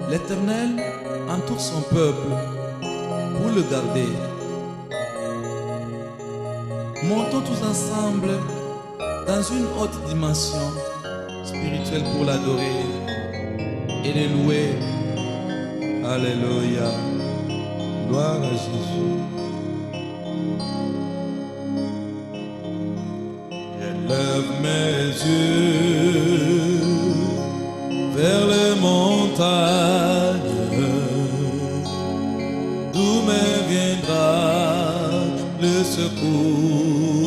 L'Éternel entoure son peuple pour le garder. Montons tous ensemble dans une haute dimension spirituelle pour l'adorer et le louer. Alléluia. Gloire à Jésus. J'élève mes yeux vers les montagnes, d'où me viendra le secours.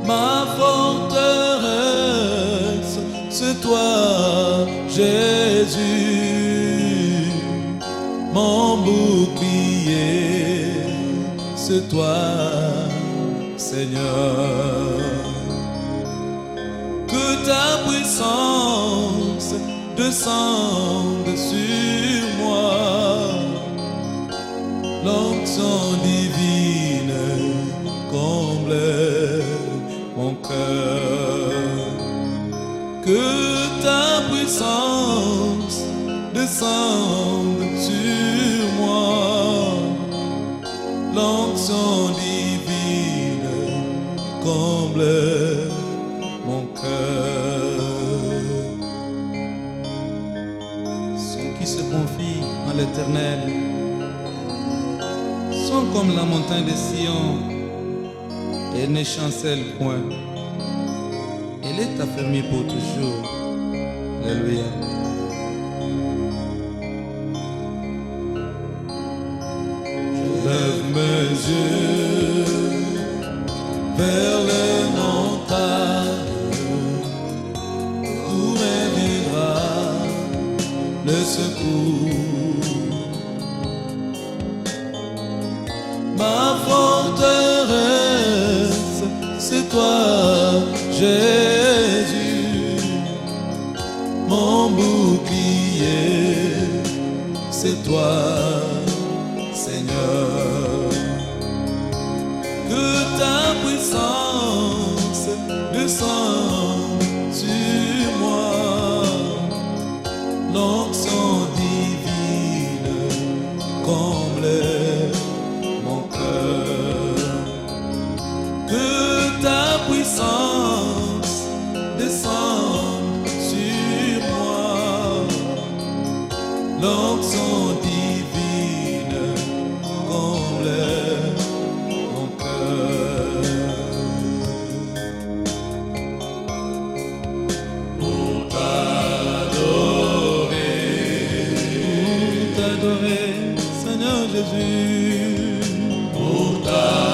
Ma forteresse, c'est toi, Jésus. Mon bouclier, c'est toi, Seigneur. Que ta puissance descende sur moi, l'onction divine comble mon cœur. Que ta puissance descende sur moi, l'onction divine comble mon cœur. Ceux qui se confient en l'Éternel sont comme la montagne de Sion et ne chancelle point. Elle est affermie pour toujours. Alléluia. Je lève mes yeux vers les montagnes, où me viendra le secours. Ma forteresse, c'est toi, Jésus. Mon bouclier, c'est toi, Seigneur. Que ta puissance descende sur moi, l'onction divine comble mon cœur. Que ta puissance descende sur moi, l'onction divine comble mon cœur. Pour t'adorer, Seigneur Jésus. Pour t'adorer,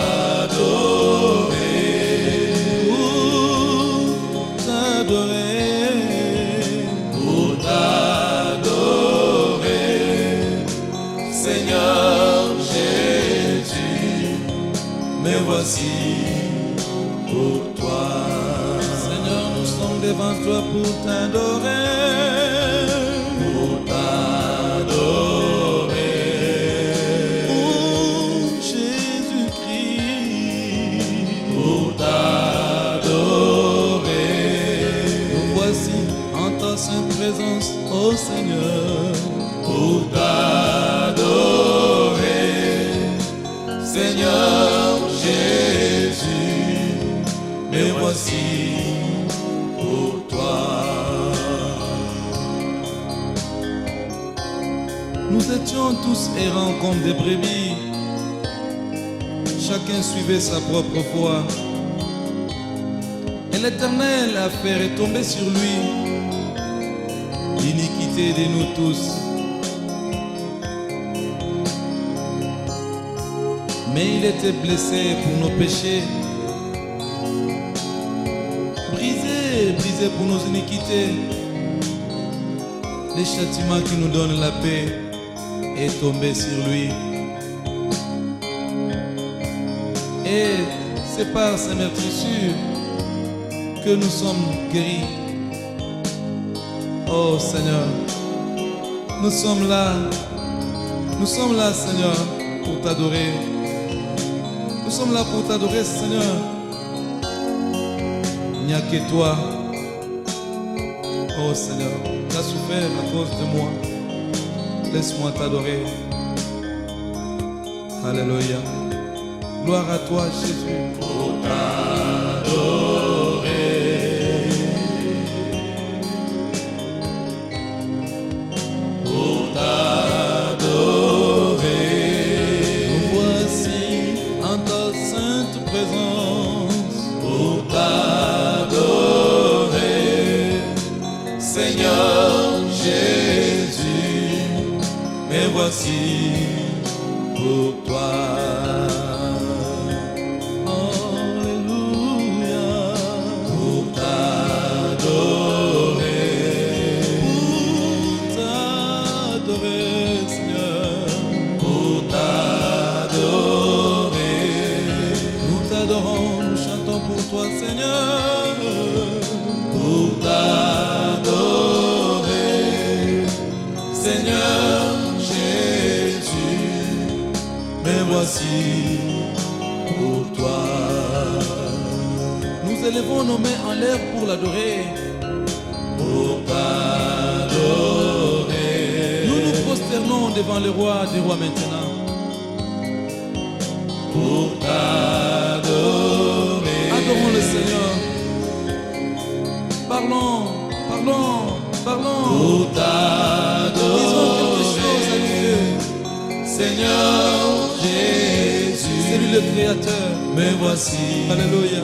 Seigneur Jésus, me voici pour toi. Seigneur, nous sommes devant toi pour t'adorer. Pour t'adorer, oh Jésus-Christ. Pour t'adorer, nous voici en ta sainte présence, ô Seigneur. Pour t'adorer, Seigneur Jésus, me voici pour toi. Nous étions tous errants comme des brebis, chacun suivait sa propre voie. Et l'Éternel a fait retomber sur lui l'iniquité de nous tous. Mais il était blessé pour nos péchés, brisé pour nos iniquités. Le châtiment qui nous donne la paix est tombé sur lui. Et c'est par ces meurtrissures que nous sommes guéris. Oh Seigneur, nous sommes là, Seigneur, pour t'adorer. Nous sommes là pour t'adorer, Seigneur. Il n'y a que toi. Oh Seigneur, tu as souffert à cause de moi. Laisse-moi t'adorer. Alléluia. Gloire à toi, Jésus. Pour t'adorer. Pour t'adorer. Nous voici en ta sainte présence. Pour t'adorer. Seigneur Jésus, me voici pour toi. Alléluia. Pour t'adorer, Seigneur. Pour t'adorer. Nous t'adorons, nous chantons pour toi, Seigneur. Pour t'adorer, Seigneur Jésus, me voici pour toi. Nous élevons nos mains en l'air pour l'adorer. Pour t'adorer. Nous nous prosternons devant le roi des rois maintenant. Pour t'adorer. Adorons le Seigneur. Parlons, parlons, parlons. Pour t'adorer. Disons quelque chose à Dieu. Seigneur Jésus, c'est lui le Créateur. Me voici, alléluia,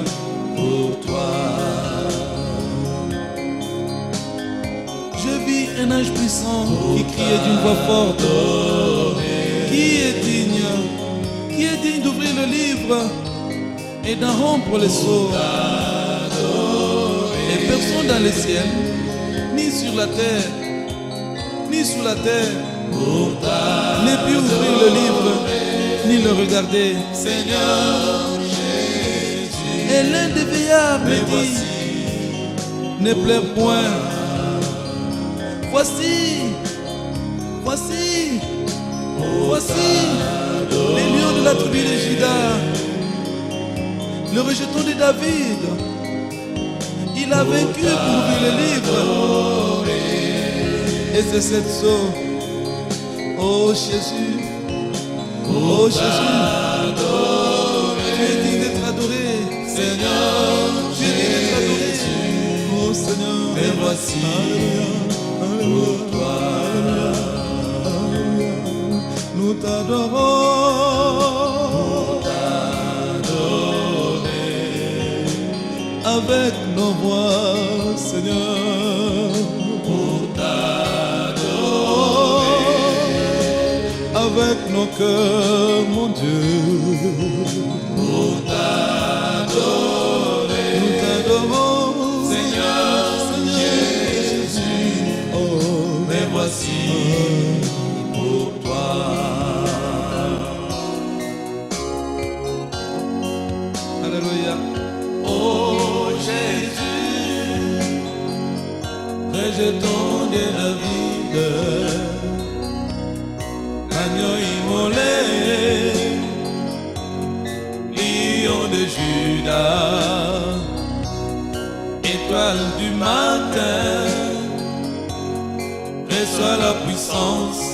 pour toi. Je vis un ange puissant qui criait d'une voix forte. Qui est digne d'ouvrir le livre et d'en rompre les sceaux. Et personne dans le ciel, ni sur la terre, ni sous la terre, ne peut ouvrir le livre, ni le regarder. Seigneur Jésus. Et l'un des vieillards me dit, ne pleure point. Voici les lions de la tribu de Juda, le rejeton de David. Il a vaincu pour ouvrir le livre. Et c'est cette sceau. Oh Jésus, oh Jésus, tu es digne d'être adoré. Seigneur, tu es digne d'être adoré. Oh Seigneur, et voici pour toi. Nous t'adorons, avec nos voix, Seigneur. Avec nos cœurs, mon Dieu, pour t'adorer, nous t'adorons, Seigneur Jésus, oh, me voici pour toi. Alléluia. Oh Jésus, rejetons de la vie. Agneau immolé, lion de Juda, étoile du matin, reçois la puissance,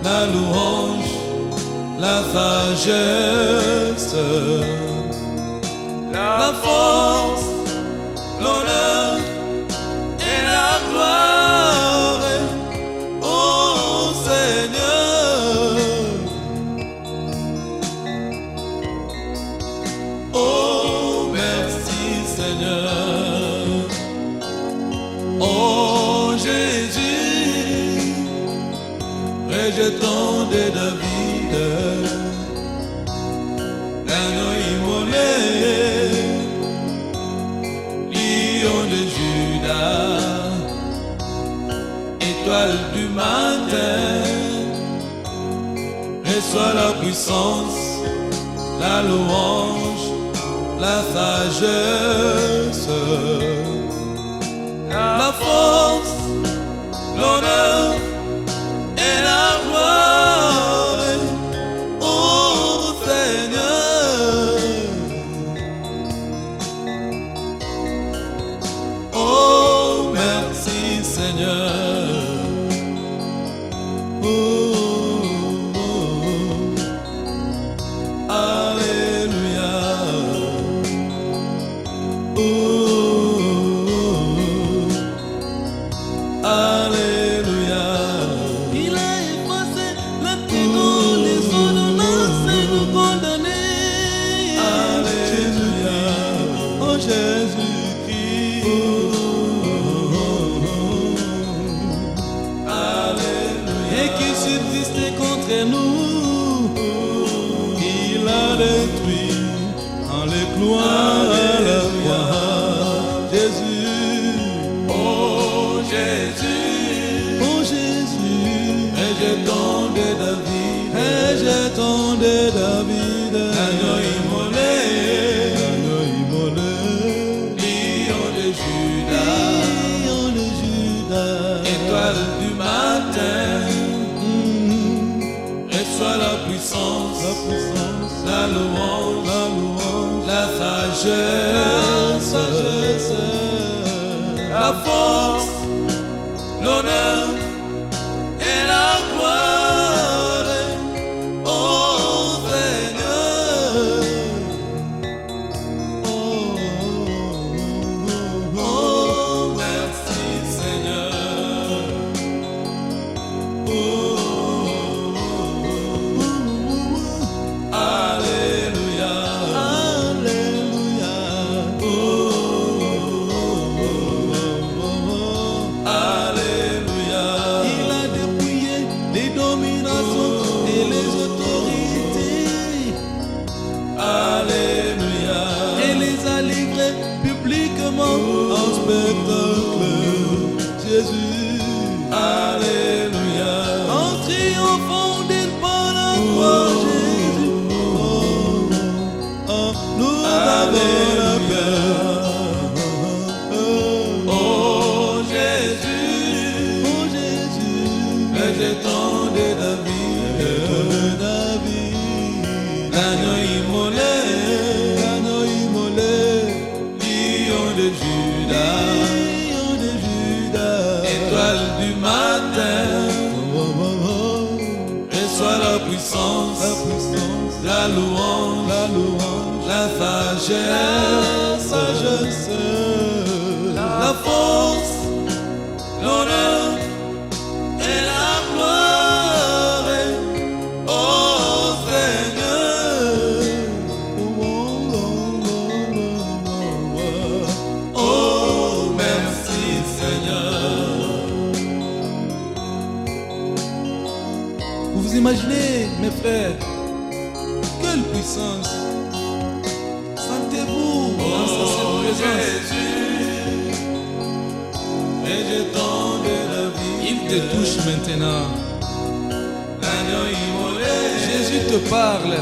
la louange, la sagesse, la force, l'honneur et la gloire. Oh Seigneur, oh merci Seigneur. Oh Jésus, rejeton de David, l'agneau immolé, lion de Juda, étoile du matin, reçois la puissance, la louange, la sagesse, la force, l'honneur et la gloire. Oh Seigneur, oh merci gloire à la croix. Jésus, Oh Jésus, oh Jésus, et jeton de David, et jeton de David, l'agneau immolé, l'agneau immolé, lion de Judas, lion de Judas, étoile du matin, reçois la puissance, la louange, la sagesse, la force, l'honneur et la gloire, ô Seigneur. Oh, merci Seigneur. Alléluia. Alléluia. Alléluia. Il a dépouillé les dominations et les autorités Alléluia. et les a livrés publiquement en spectacle. Jésus, Alléluia. en triomphant d'il par la croix. Jésus, nous avons la paix. Oh Jésus, Oh Jésus, le jeton de David, l'agneau immolé, l'agneau immolé, lion de Judas, lion de Judas, étoile du matin, reçois la puissance, la louange, la sagesse, la force, l'honneur et la gloire, ô Seigneur. Oh, merci Seigneur. Vous vous imaginez, mes frères, quelle puissance. Sentez-vous dans sa Oh présence. Jésus, et jeton de David, Il te touche maintenant. l'agneau immolé, Jésus te parle.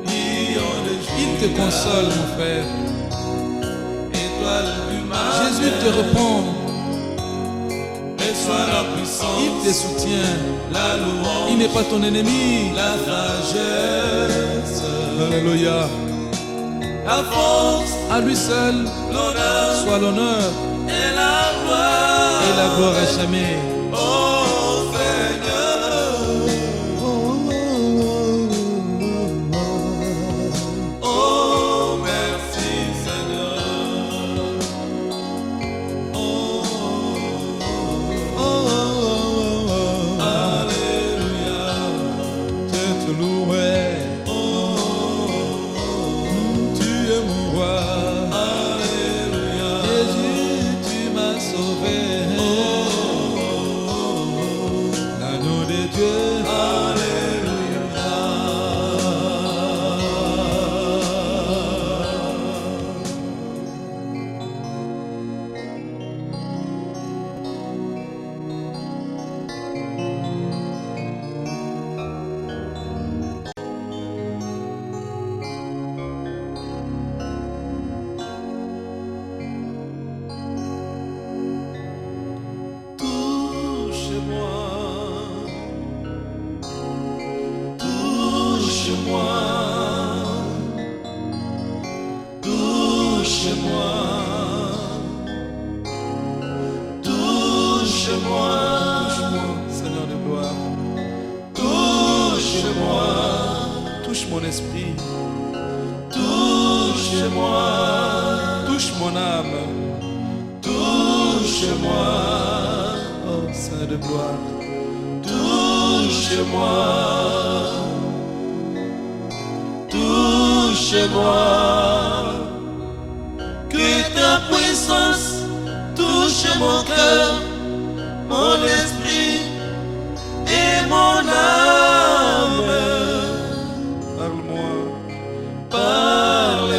lion de Il te Judas, console, mon frère. étoile du matin, Jésus te répond. reçois la puissance, Il te soutient. la louange, Il n'est pas ton ennemi. la sagesse, Alléluia. la force, À lui seul l'honneur soit l'honneur et la gloire, et la gloire à jamais. ô Seigneur. Oh, merci Seigneur. Alléluia. Je te louerai. Tu es mon roi. Alléluia. Jésus, tu m'as sauvé. L'agneau de Dieu. Seigneur de gloire. Touche-moi, Touche mon esprit. touche-moi, Touche mon âme. touche-moi, Oh, Seigneur de gloire. touche-moi, touche-moi, que ta puissance touche mon cœur, mon esprit et mon âme. Parle-moi. Parle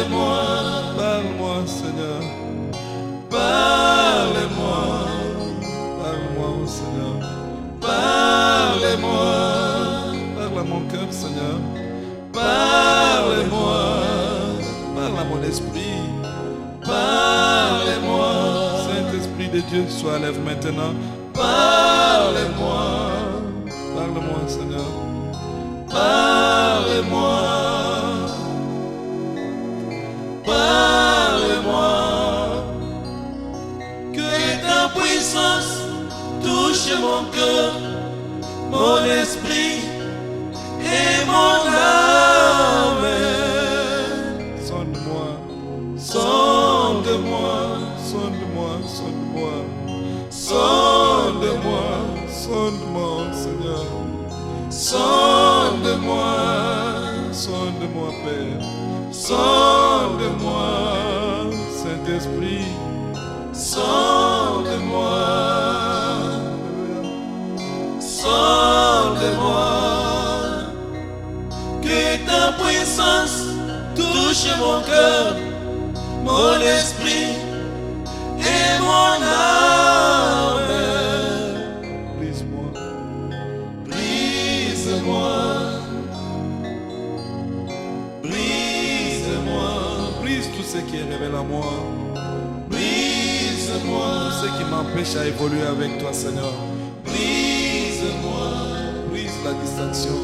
à mon esprit. Parlez-moi. Saint-Esprit de Dieu, sois à l'œuvre maintenant. Parlez-moi. Parle-moi, Seigneur. Parlez-moi. Parlez-moi. Que ta puissance touche mon cœur, mon esprit et mon âme. Sonde-moi. Sonde-moi. Sonde-moi. Sonde-moi. Sonde-moi. Sonde-moi, Seigneur. Sonde-moi. Sonde-moi, Père. Sonde-moi. Saint-Esprit. Sonde-moi. Alléluia. Sonde-moi. Que ta puissance touche mon cœur, mon esprit et mon âme. Brise-moi. Brise-moi. Brise-moi. Brise tout ce qui est révélé à moi. Brise-moi. Tout ce qui m'empêche à évoluer avec toi, Seigneur. Brise-moi. Brise la distraction.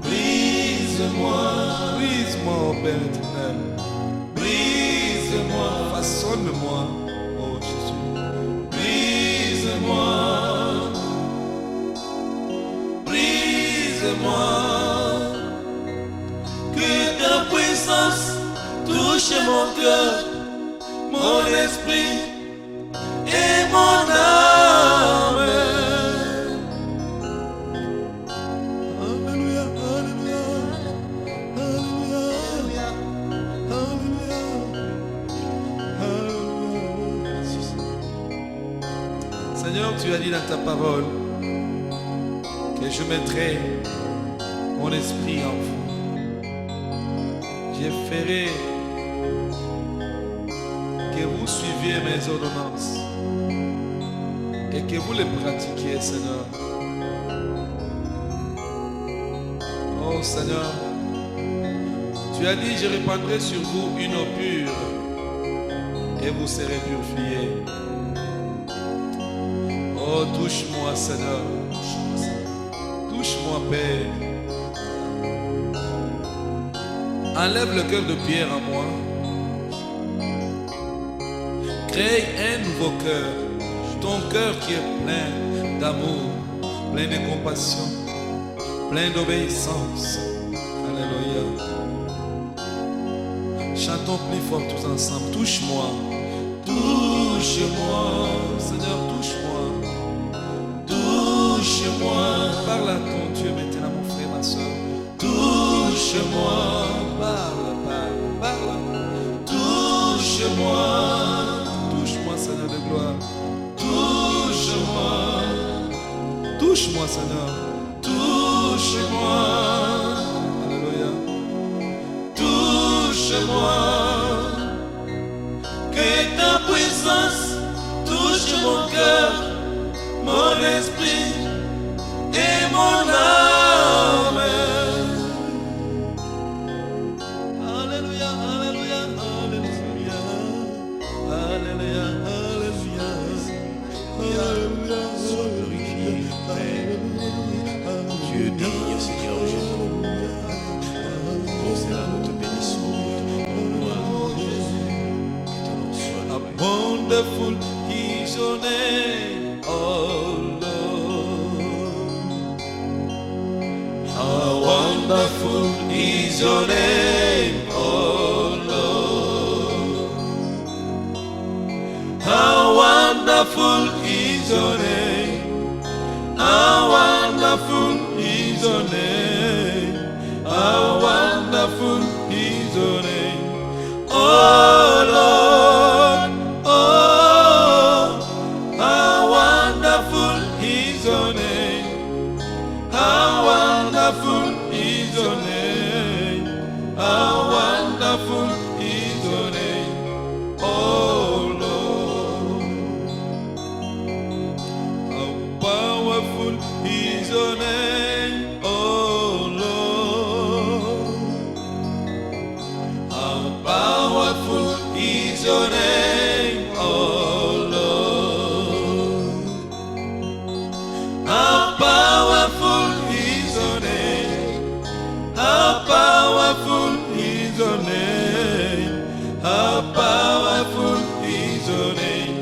Brise-moi. Brise-moi, ô Père éternel. Brise-moi. Façonne-moi, oh Jésus. Brise-moi. Brise-moi. Que ta puissance touche mon cœur, mon esprit et mon âme. Alléluia, alléluia, alléluia, alléluia, alléluia. Seigneur, tu as dit dans ta parole que je mettrai mon esprit en vous. Je ferai que vous suiviez mes ordonnances et que vous les pratiquiez, Seigneur. Oh Seigneur, tu as dit, je répandrai sur vous une eau pure et vous serez purifiés. Oh, touche-moi, Seigneur. Touche-moi, Père. Enlève le cœur de pierre en moi. Crée un nouveau cœur. Ton cœur qui est plein d'amour, plein de compassion, plein d'obéissance. Alléluia. Chantons plus fort tous ensemble. Touche-moi. Touche-moi. Seigneur, touche-moi. Touche-moi. Parle à ton Dieu maintenant, mon frère, ma soeur. Touche-moi. Parle, parle, parle. Touche-moi. Touche-moi, Seigneur de gloire. Touche-moi. Touche-moi, Seigneur. Touche-moi. Alléluia. Touche-moi. Que ta puissance touche mon cœur, mon esprit et mon âme. Alléluia, alléluia, alléluia. Alléluia, alléluia. Alléluia. Sois glorifié, Père. Dieu digne, Seigneur Jésus. Pour cela, nous te bénissons, nous te rendons gloire. Que ton nom soit A loué. wonderful is your name, oh Lord. How wonderful is your name, oh Lord. How wonderful is your name. How wonderful is your name. How wonderful is your name, oh Lord. Oh, how wonderful is your name. How wonderful is your name. How wonderful is your name, oh Lord. your name, oh Lord. How powerful is your name. How powerful is your name. How powerful is your name,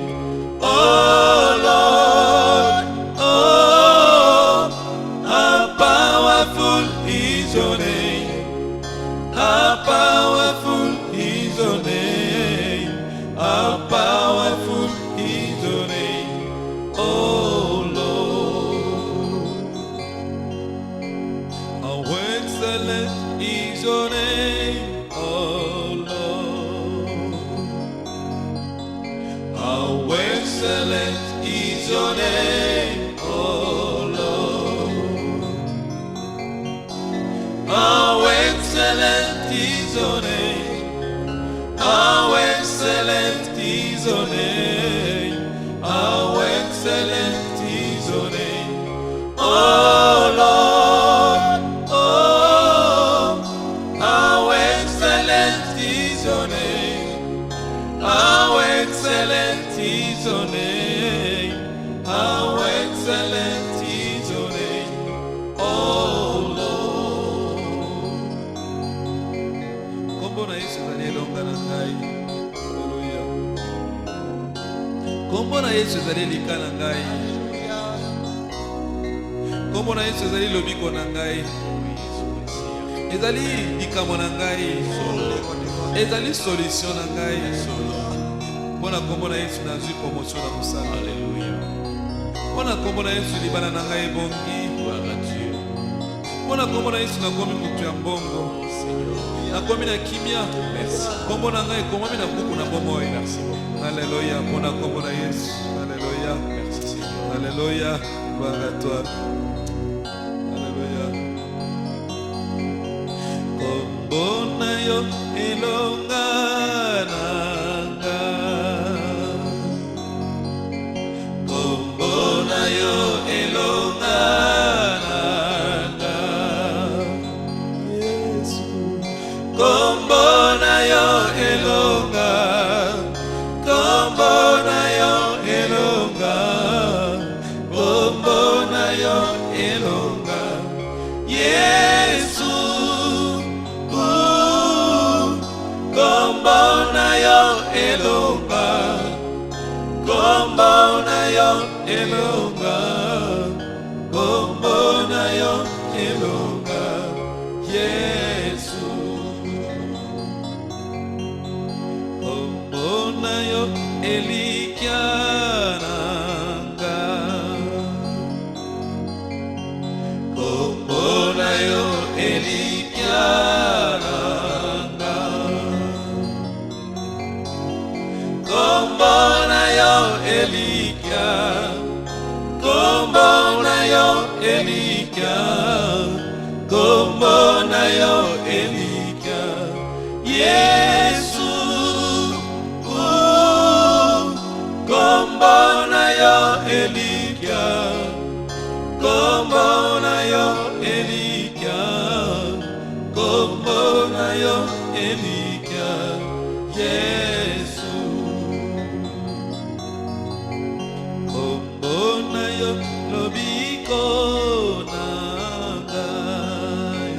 oh Lord. Oh, how powerful is your name. How powerful is your name. How powerful is your name, oh Lord. How excellent is your name, oh Lord. How excellent is your name, oh Lord. How excellent is your name. How excellent is your name. How excellent is your name, oh Lord. Oh, how excellent is your name. How excellent is your name. How excellent is your name, oh Lord. Kombo na Yesu ezali elonga na ngai. Haleluya. Kombo na Yesu ezali elika na ngai. Kombo na Yesu ezali lobiko na ngai. Ezali likambo na ngai. Ezali solution na ngai. Mpona kombo na Yesu nazwi promotion na mosala. Haleluya. Mpona kombo na Yesu libana na ngai ebongi. Mpona kombo na Yesu nakomi moto ya mbongo. Nakomi na kimia. Kombo na ngai ekomami na buku na bomoi. Haleluya. Mpona kombo na Yesu. Haleluya. Haleluya. Gloire à toi. Haleluya. Kombo na yo elonga na ngai. Kombo na yo elonga na ngai. Yesu. Kombo na yo elonga. Kombo na yo elonga. Kombo na yo elonga. Yesu. Kombo na yo elonga. Kombo na yo elonga. Kombo na yo elonga. Yesu. Kombo na yo elikya na ngai. Kombo na yo elikya na ngai. Kombo na yo elikya. Kombo na yo elikya. Kombo na yo elikya. Yesu. Kombo na yo elikya. Kombo na yo elikya. Kombo na yo elikya. Yesu. Kombo na yo lobiko na ngai.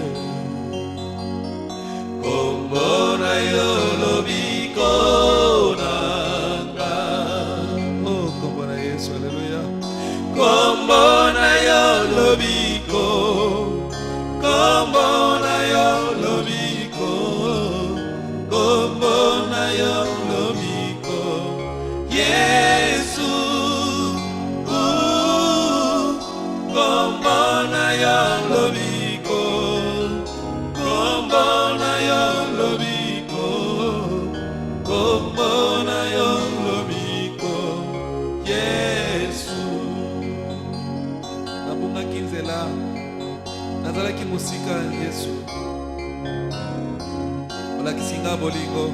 Kombo na yo lobiko na ngai. Oh, kombo na Yesu, haleluya. Kombo na yo lobiko. Kombo na yo lobiko. Kombo na yo lobiko. Yesu. Kombo na yo lobiko. Kombo na yo lobiko. Kombo na yo lobiko. Yesu. Nabungaki nzela. Nazalaki musika Yesu. Olakisi nga bolingo.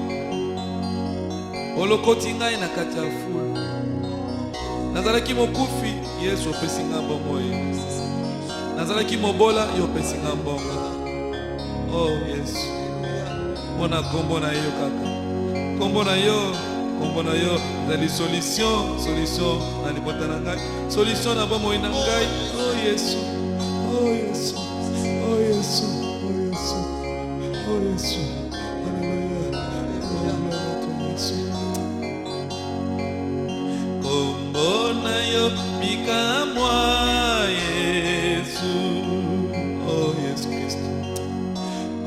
Olokoti ngai na kati ya fulu. Nazalaki mokufi Yesu opesi nga bomoi. Nazalaki mobola yo opesi nga mbongo. Oh Yesu. Mona kombo na yo kaka. Kombo na yo kombo na yo ezali solution na libota na ngai, solution na bomoi na ngai. Oh Yesu, oh Yesu, oh Yesu, oh Yesu, oh Yesu. Kombo na yo bikamwa Yesu, oh Yesu Kristo.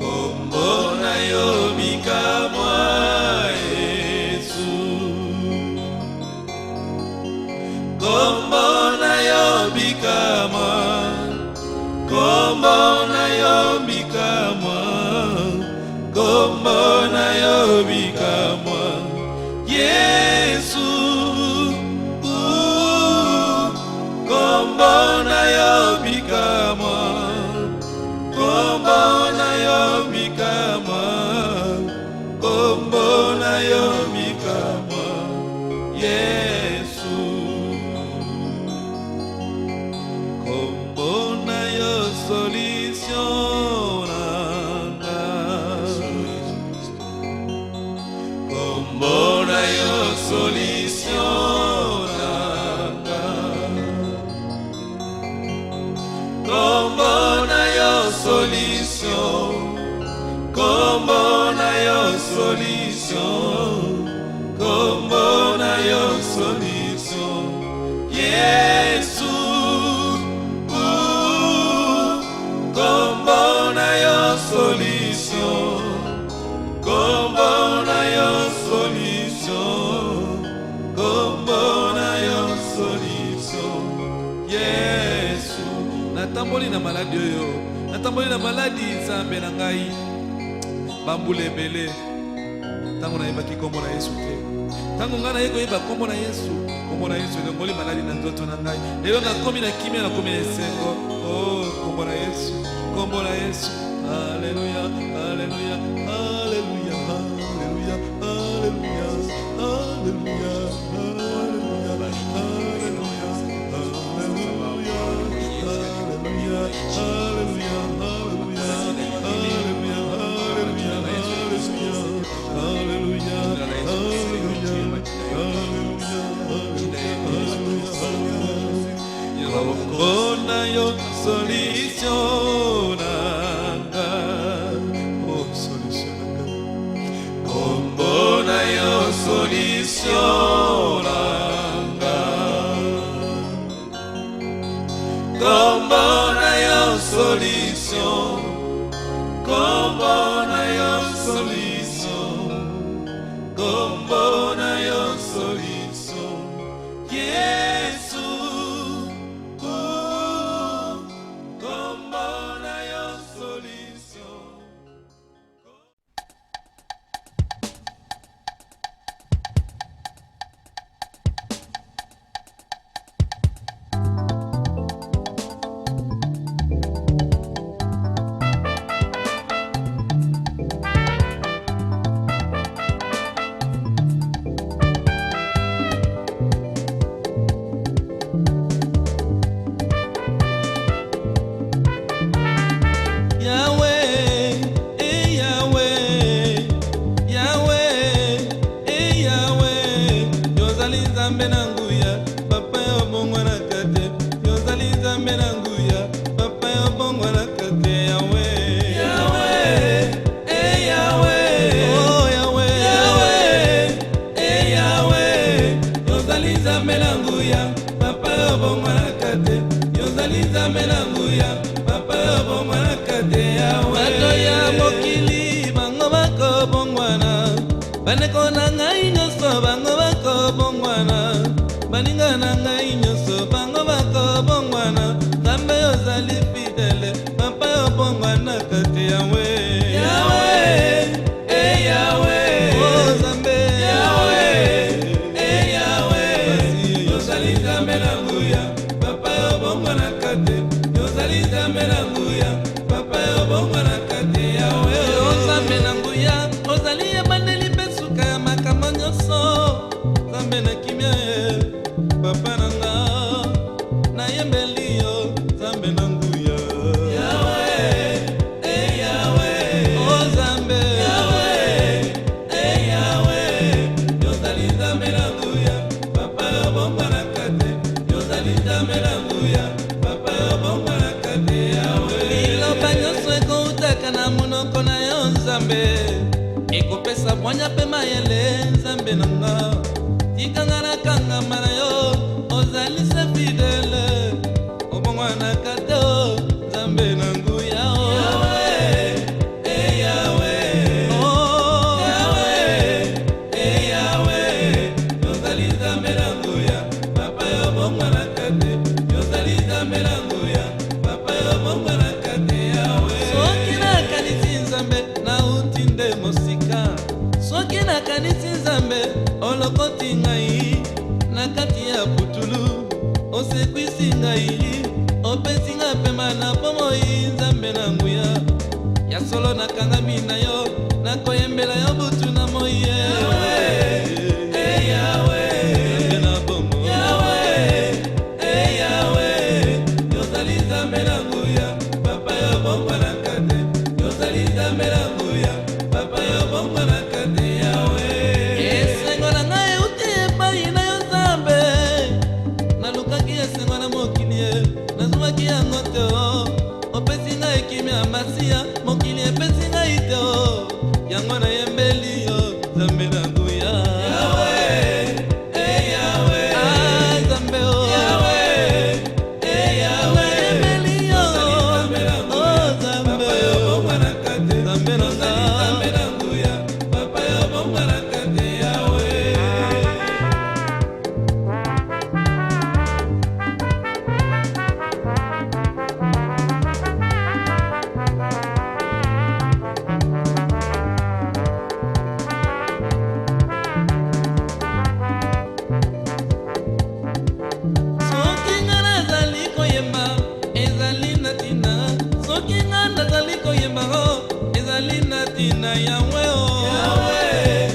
Kombo na yo bikamwa Yesu, kombo na yo bikamwa, kombo na yo bikamwa, kombo na yo bikamwa Yesu. Kombo na yo bikamwa, kombo na yo bikamwa, kombo na yo bikamwa Yesu. Kombo na yo solution nanga, kombo na yo solution nanga, kombo na yo solution, kombo na yo solution, kombo na yo solution Yesu. Kombo na yo solution, kombo na yo solution, kombo na yo solution Yesu. Natamboli na maladi oyo, natamboli na maladi Nzambe na ngai, bambula ebele ntango nayebaki kombo na Yesu te. Ntango ngai naye koyeba kombo na Yesu, kombo na Yesu elongoli maladi na nzoto na ngai. Lelo nakomi na kimia, nakomi na esengo. Oh, kombo na Yesu, kombo na Yesu. Haleluya, haleluya, haleluya, haleluya, haleluya, haleluya, kombo na yo solution nanga, oh solution nanga, kombo na yo solution nanga, kombo na yo solution, kombo na yo solution, kombo na yo solution Yesu. Baneko na ngai nyoso bango bako bongwana, baninga na ngai nyoso bango bako bongwana. Nzambe ozali fidele, papa yo bongwana kati yawe. Yawe, Yawe, oh Nzambe. Yawe, Yawe, ozali Nzambe na nguya, papa yo bongwana kati. Ozali Nzambe na nguya, papa yo bongwana kati yawe. Nzambe na nguya, ozali ebandeli pesuka makambo nyonso. Nzambe na kimia papa nanga, na yembeli yo Nzambe na nguya. Yawe, Yawe, oh Nzambe. Yawe, Yawe, ozali Nzambe kopesa bwanya pe mayele nzambe nanga tikanga na kangama na yo ozali se fidele obongwa na kato nzambe na nguya Yahweh Yahweh oh Yahweh Yahweh ozali nzambe na nguya papa yo bongwa na kate ozali nzambe na nguya papa yo bongwa na kate Yahweh soki na kanisi nzambe na utinde mosika soki na kanisi nzambe olokoti ngai na kati ya putulu osekwisi ngai opesi nga pema na pomoi nzambe na nguya ya solo nakangami na yo nakoyembela yo butu na moi Yahweh Yahweh na bomo Yahweh Yahweh yozali nzambe na nguya papa yo bongwa na kate yozali nzambe na nguya papa yo bongwa na kate Yahweh esengo na ngai euti epai na yo nzambe nalukaki esengo na mokili nazwaki yango te opesi ngai ekimi ya masiya mokili epesi ngai te yango nayembeli yo nzambe na nguya Yahweh Yahweh nzambe Yahweh Yahweh nayembeli yo nzambe nzambe yo bongwa na kate nzambe na nguya papa yo bongwa na kate Yahweh soki nga nazali koyemba ezali na tina soki nga nazali koyemba ezali na tina yawe Yahweh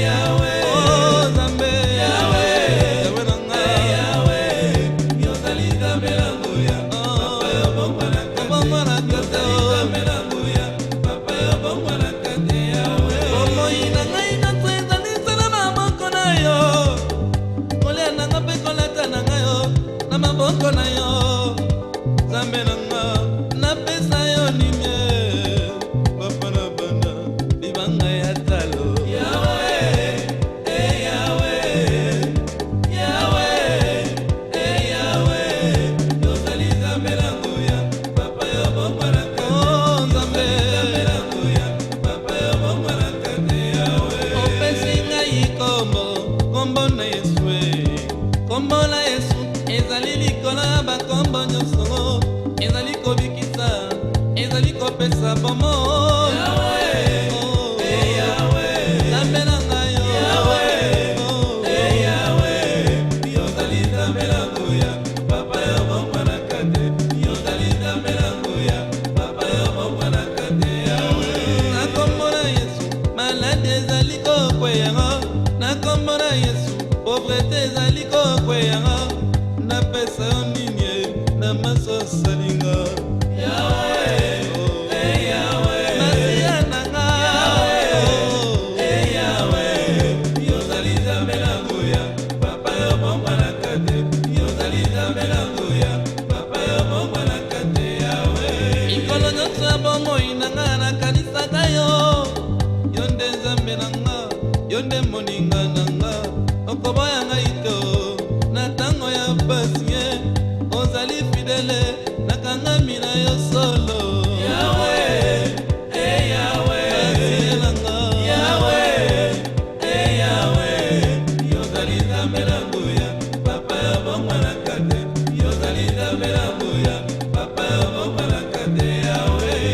Yahweh oh nzambe Yahweh na nga Yahweh yozali nzambe na nguya papa yo bongwa na kate nzambe na nguya papa yo bongwa na kate Yahweh bomoi na ngai nyonso ezali nsala na maboko na yo kolia nanga mpe kolata na ngai yo na maboko na yo nzambe na nga napesa yo nini papa na bana libanga ya talo Yahweh Yahweh Yahweh Yahweh yozali nzambe na nguya papa yo bongwa na kate nzambe na nguya papa yo bongwa na kate Yahweh opesi ngai kombo na Yesu kombo na Yesu ezali likolo ya bakombo nyonso ezali kobikisa ezali kopesa bomo Yahweh Yahweh nzambe na ngai Yahweh Yahweh yozali nzambe na nguya papa yo bongwa na kate yozali nzambe na nguya papa yo bongwa na kate Yahweh na kombo na Yesu maladi ezali kokweyanga na kombo na Yesu pauvreté ezali kokweyanga napesa yo nini na maso salinga Yahweh Yahweh masiya nanga Yahweh yozali nzambe na nguya papa yo bongwa na kate yozali nzambe na nguya papa yo bongwa na kate Yahweh mikolo nyonso ya bomoi nanga nakanisaka yo yo nde nzambe nanga yo nde moninga nanga okoboya ngai te na ntango ya pasi ozali fidele nakangami na yo solo Yahweh Yahweh nanga Yahweh Yahweh yozali nzambe na nguya papa yo bongwa na kate yozali nzambe na nguya papa yo bongwa na kate Yahweh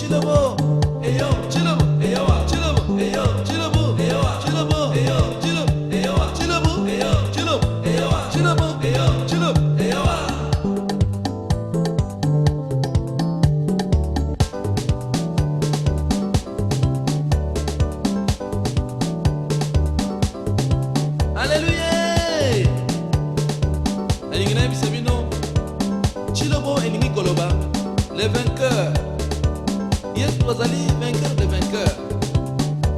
Chilobo, eyo, Chilobo, eyo, Chilobo, eyo, Chilobo, eyo, Chilobo, eyo, Chilobo, eyo, Chilobo, eyo, Chilobo, eyo, Chilobo, eyo, Chilobo, eyo. Alléluia. Alingina bisebino. Chilobo elingi koloba. Les vainqueurs. Yes, Rosali, vainqueur des vainqueurs.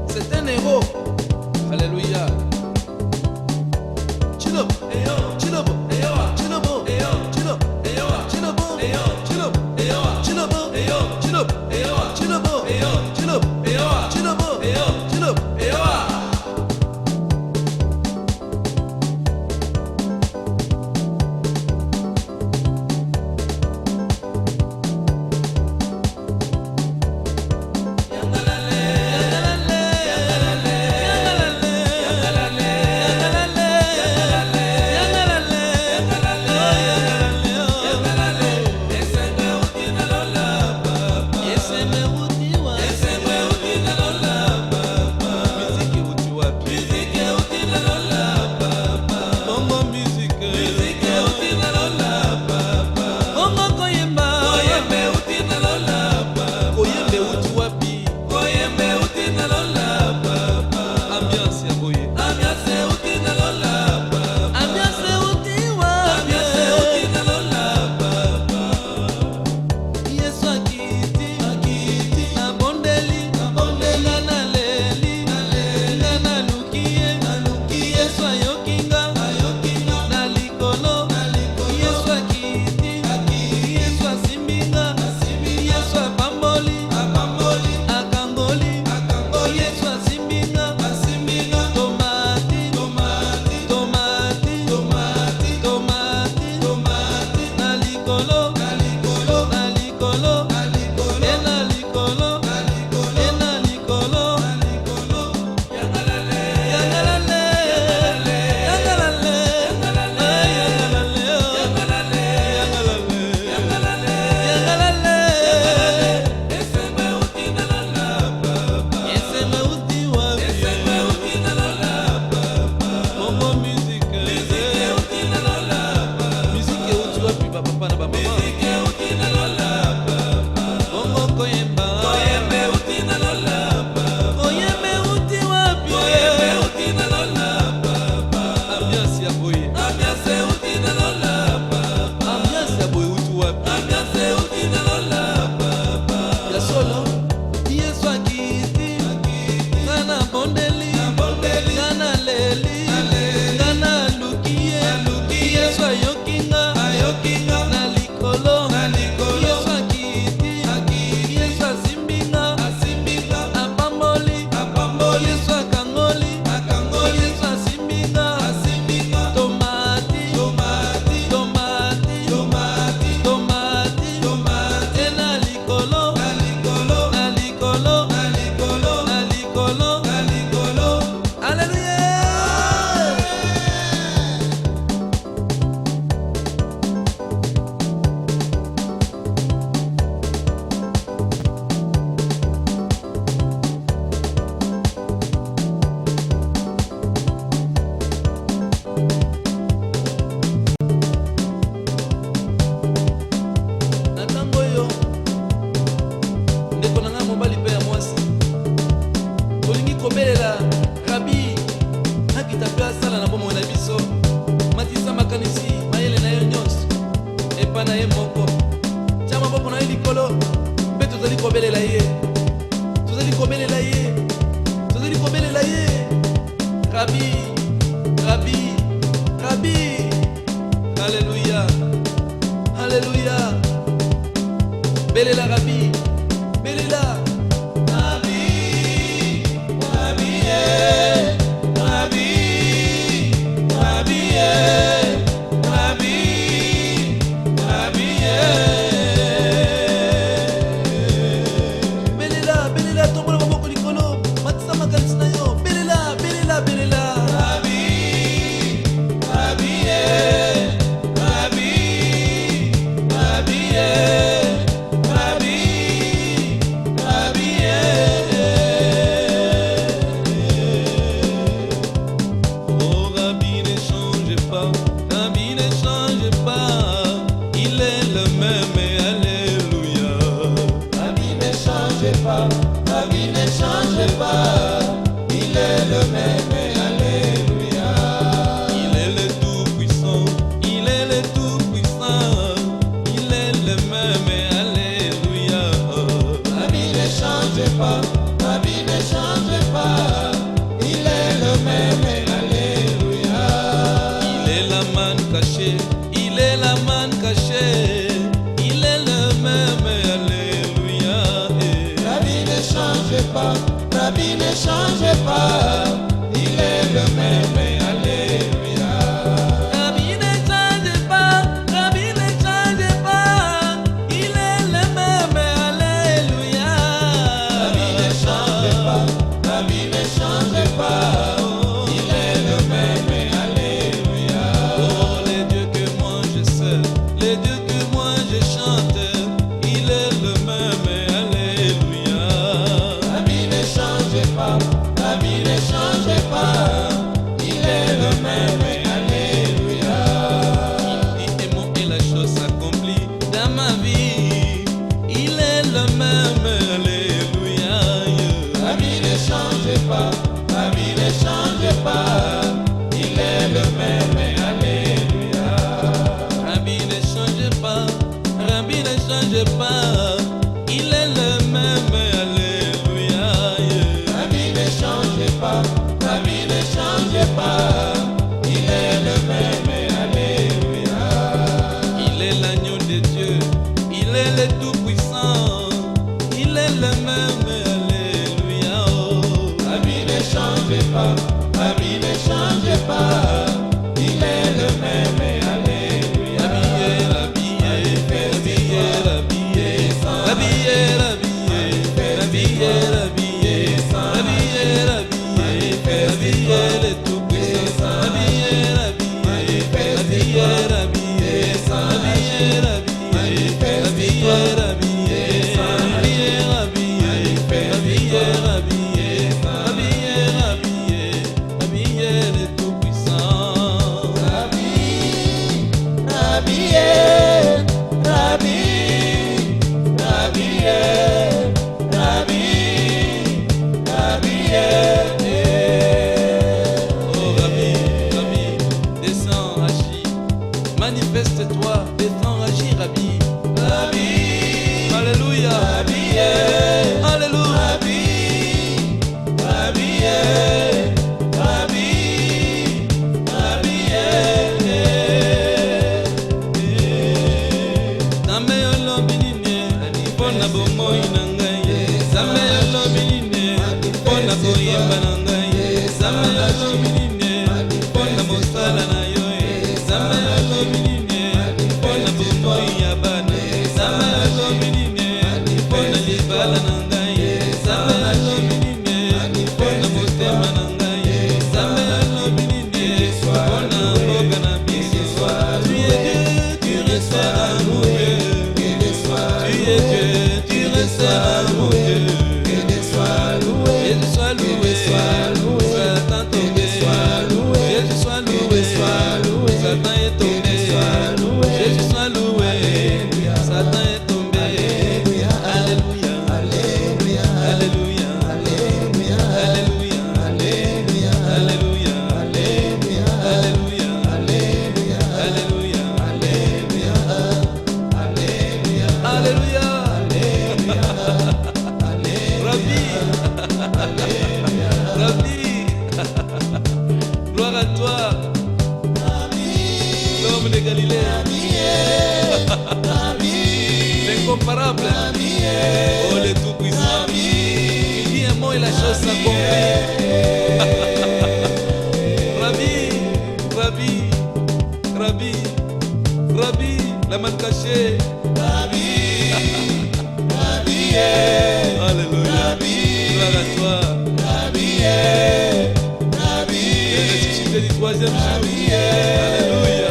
C'est un héros. Alléluia. Chilobo, eyo, Chilobo, eyo, Chilobo, eyo, Chilobo, eyo, Chilobo, eyo, Chilobo, eyo, Chilobo, eyo, Chilobo, eyo, Chilobo, eyo, Chilobo, eyo, Chilobo, eyo, Chilobo, eyo. pas, la vie ne change pas. Il est le même, alléluia. Il est le tout-puissant, il est le tout-puissant, il est le même, alléluia. La vie ne change pas, la vie ne change pas. Il est le même, alléluia. Il est la manne cachée, il est la manne cachée, il est le même, alléluia. La vie ne change pas, la vie ne change pas. Il est le même, alléluia. La vie ne change pas, la vie ne change pas, il est le même, alléluia. La vie ne change pas, la vie ne change pas. Il est le même, alléluia. Oh, les dieux que moi je sais, les dieux que moi je chante, il est le même, alléluia. La vie ne change pas, la vie ne change pas. Il est le même, alléluia. Il dit et mon et la chose s'accomplit dans ma vie, il est le même, alléluia. La vie ne change pas, la vie ne change pas. Il est le même, alléluia. Rabbi ne change pas, Rabbi ne change pas, il est le même, alléluia. La vie ne change pas, la vie ne change pas. Il est le même, alléluia. Il est l'agneau de Dieu, il est le tout-puissant, il est le même, alléluia. La vie ne change pas, la vie ne change pas. Il est le même, alléluia. Habillé, habillé, habillé, habillé, habillé, habillé, habillé, habillé, habillé, habillé, le tout-puissant. Habillé, habillé, habillé, habillé, habillé, habillé, habillé, habillé, habillé, habillé, habillé, le tout-puissant. Oh Rabbi, Rabbi, descends, agis, manifeste-toi, descends, agis, Rabbi. Alléluia, Alléluia. Zambe yolobi nini, mpona bomoi na ngai. Zambe yolobi nini, mpona koyemba na ngai. Zambe yolobi nini, mpona mosala na yo. Zambe yolobi nini, mpona bomoi ya bana. Zambe yolobi nini, mpona libala na ngai. Zambe yolobi nini, mpona motema na ngai. Zambe yolobi nini, mpona mboka na biso. Tu es Dieu, tu resteras mon Dieu. Tu es Dieu, tu resteras mon Dieu. Jésus soit loué, Satan tombé. Jésus soit loué, Satan est tombé. Jésus soit loué, Satan est tombé. Alléluia, Alléluia, Alléluia, Alléluia, Alléluia, Alléluia, Alléluia, Alléluia. Rabbi, Rabbi, gloire à toi, l'homme de Galilée, l'incomparable, oh le tout-puissant, il dit un mot et la chose s'accomplit. Rabbi, Rabbi, Rabbi, Rabbi, la main cachée. Alléluia, gloire à toi. Et ressuscité du troisième jour. Alléluia.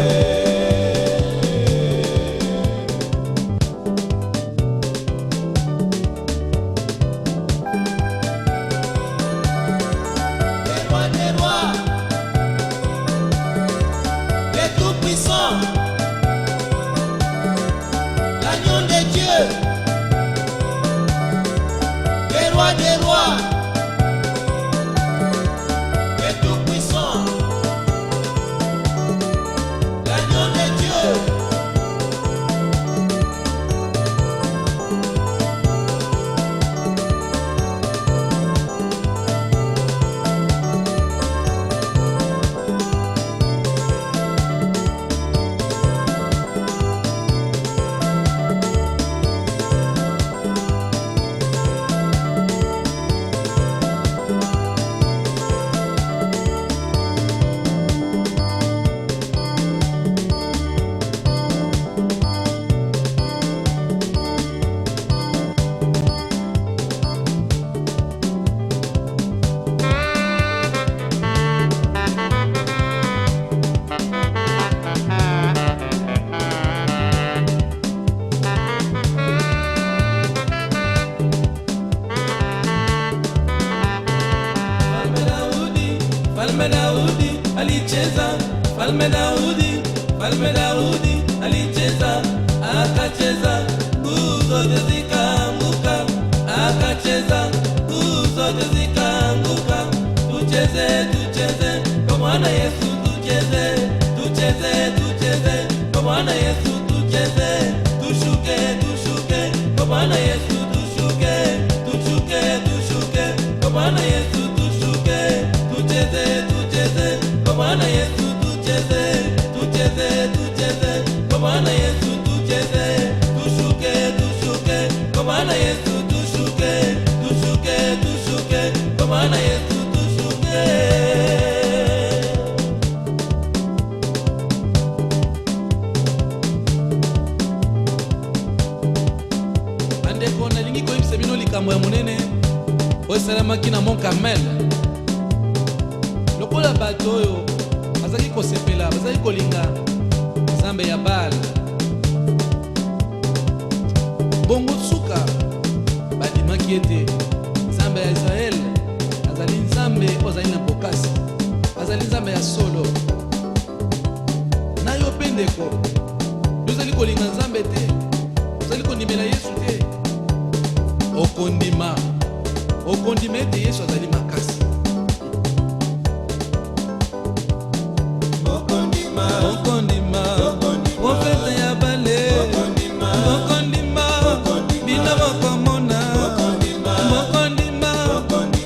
Falme Daudi alicheza, Falme Daudi, Falme Daudi alicheza, akacheza nguzo zikaanguka, akacheza nguzo zikaanguka. Tucheze, tucheze kwa Bwana Yesu, tucheze, tucheze, tucheze kwa Bwana Yesu, tucheze, tushuke, tushuke kwa Bwana Yesu, tushuke, tushuke, tushuke kwa Bwana Yesu, tushuke, tucheze, tucheze kwa Bwana Yesu, tucheze, tucheze, tucheze kwa Bwana Yesu, tucheze, tushuke, tushuke kwa Bwana Yesu, tushuke, tushuke, tushuke kwa Bwana Yesu, tushuke. Bandeko nalingi koyebisa bino likambo ya monene oyo esalamaki na Mont Carmel. Lokola bato oyo bazalaki kosepela, bazalaki kolinga nzambe ya Baal, bongo suka bandimaki ete nzambe ya Israele azali nzambe oyo azali na bokasi, azali nzambe ya solo. Na yo mpe ndeko, yo ozali kolinga nzambe te, ozali kondimela Yesu te, okondima ete Yesu azali makasi. Okondima profete ya bale, okondima bino bokomona, okondima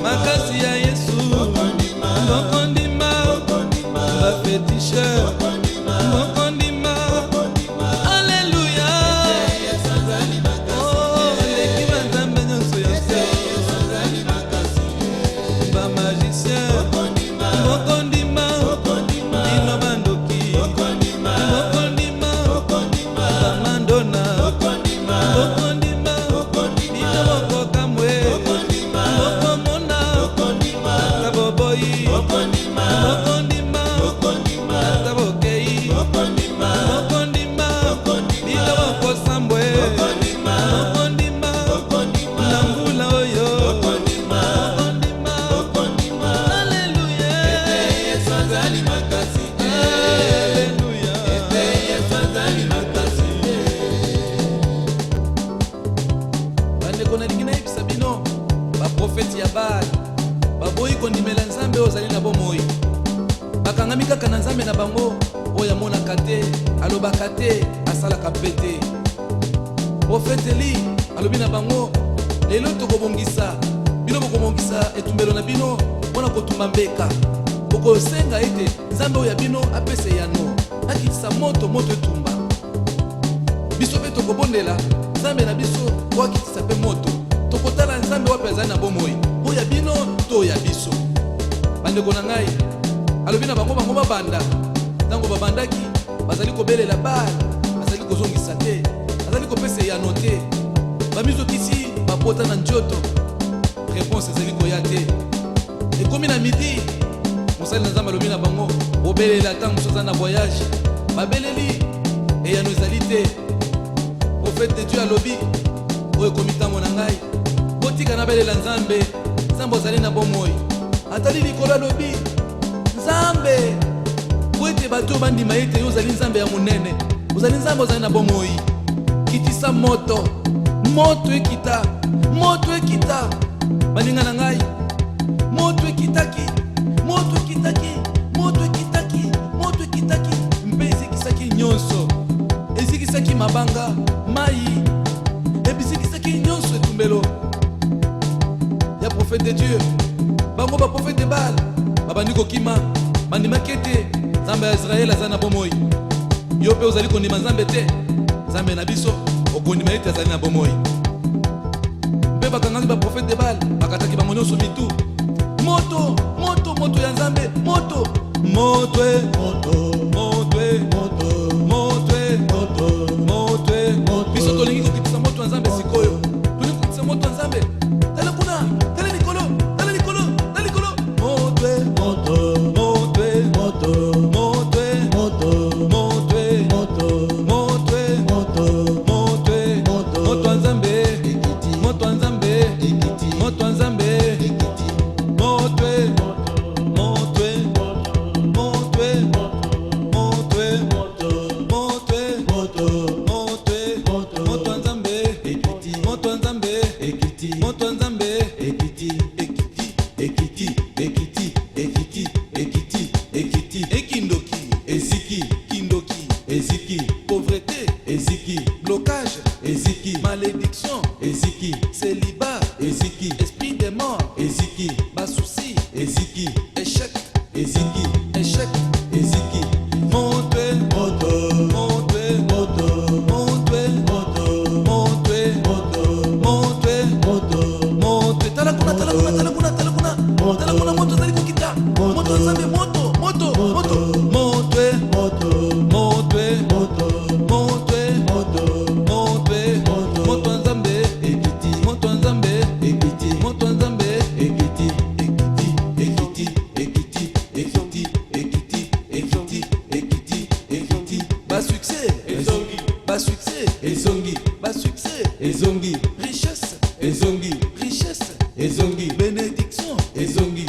makasi ya Yesu, okondima bafetishe, okondima alleluya. Oh, leki banzambe nyonso ya se, bamagicien, okondima bino bandoki, okondima bamandona, okondima bino bokokamwe, okomona taboboyi, okondima tabokei, okondima bino bokosambwe, okondima na mbula oyo, okondima alleluya. Bandeko nalingi nayebisa bino baprofeti ya Baal baboyi kondimela nzambe oyo ozali na bomoi, bakangami kaka na nzambe na bango oyo amonaka te, alobaka te, asalaka mpe te. Profete Eli alobi na bango, lelo tokobongisa bino, bokobongisa etumbelo na bino mpona kotumba mbeka, bokosenga ete nzambe oyo ya bino apesa yano, akitisa moto etumba. Biso mpe tokobondela nzambe na biso po akitisa mpe moto, tokotala nzambe wapi azali na bomoi, oyo ya bino to ya biso. Bandeko na ngai, alobi na bango babanda, ntango babandaki bazali kobelela Baal, bazali kozongisa te, bazali kopesa yano te, bamizokisi babota na njoto, réponse ezali koya te. Ekomi na midi, mosali na nzambe alobi na bango bobelela ntango mosusu aza na voyage, babeleli eyano ezali te. Prophète de Dieu alobi, oyo ekomi ntango na ngai, botika nabelela nzambe, nzambe ozali na bomoi. Atali likolo alobi, nzambe po ete bato bandima ete yo ozali nzambe ya monene, ozali nzambe ozali na bomoi. Kitisa moto ekita, moto ekita. Baninga na ngai, moto ekitaki, moto ekitaki, moto ekitaki, moto ekitaki, mpe ezikisaki nyonso, ezikisaki mabanga, mai, ebizikisaki nyonso etumbelo ya prophète de Dieu. Bango ba prophète de Baal babandi kokima, bandimaki ete nzambe ya Israele aza na bomoi. Yo mpe ozali kondima nzambe te, nzambe na biso okondima ete azali na bomoi. Mpe bakangaki ba prophète de Baal bakataki bango nyonso mitu. Moto ya nzambe, moto biso tolingi kokitisa moto ya nzambe sikoyo, tolingi kokitisa moto ya nzambe. Tala kuna, tala likolo, tala likolo, tala likolo. Moto ya nzambe, moto ya nzambe, moto ya nzambe, moto ekiti, moto nzambe ekiti, ekiti ekiti, ekiti, ekiti, ekiti, ekiti, ekindoki eziki, kindoki eziki, pauvreté eziki, blocage eziki, malédiction eziki, célibat eziki, esprit des morts eziki, basouci eziki, échec eziki, échec eziki, montwe moto, montwe moto, montwe moto, montwe moto, montwe moto, montwe tala kuna tala kuna tala kuna tala kuna tala kuna moto zali kokita moto nzambe moto moto moto montwe moto, montwe moto, montwe moto, montwe moto nzambe ekiti, moto nzambe ekiti, moto nzambe ekiti, ekiti, ekiti, ekiti, ekiti, ekiti, ekiti, ekiti, ekiti, bas succès ezongi bas succès ezongi, bas succès ezongi, richesse ezongi, richesse ezongi, bénédiction ezongi,